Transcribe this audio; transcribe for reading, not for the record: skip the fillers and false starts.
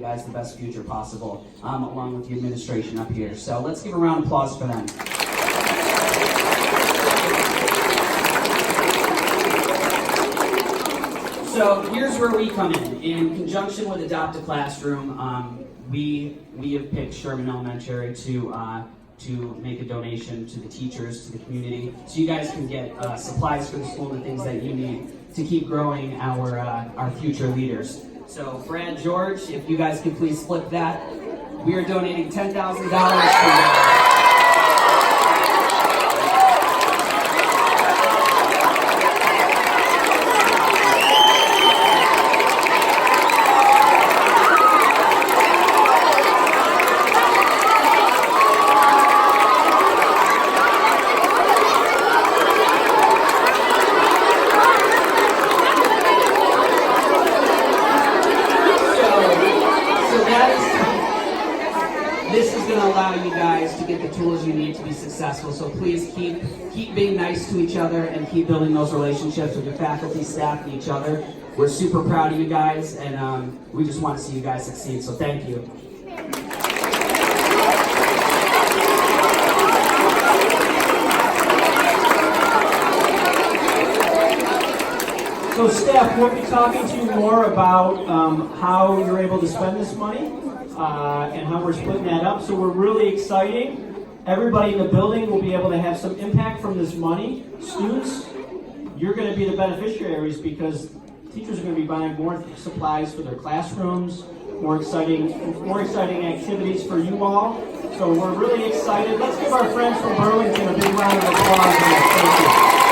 you guys the best future possible, along with the administration up here. So let's give a round of applause for them. So here's where we come in. In conjunction with Adopt a Classroom, we have picked Sherman Elementary to make a donation to the teachers, to the community, so you guys can get supplies for the school and things that you need to keep growing our future leaders. So Brad, George, if you guys could please flip that. We are donating $10,000 to This is going to allow you guys to get the tools you need to be successful. So please keep being nice to each other and keep building those relationships with your faculty, staff, and each other. We're super proud of you guys, and we just want to see you guys succeed. So thank you. So staff, we'll be talking to you more about how you're able to spend this money and how we're splitting that up. So we're really exciting. Everybody in the building will be able to have some impact from this money. Students, you're going to be the beneficiaries because teachers are going to be buying more supplies for their classrooms, more exciting activities for you all. So we're really excited. Let's give our friends from Burlington a big round of applause. Thank you.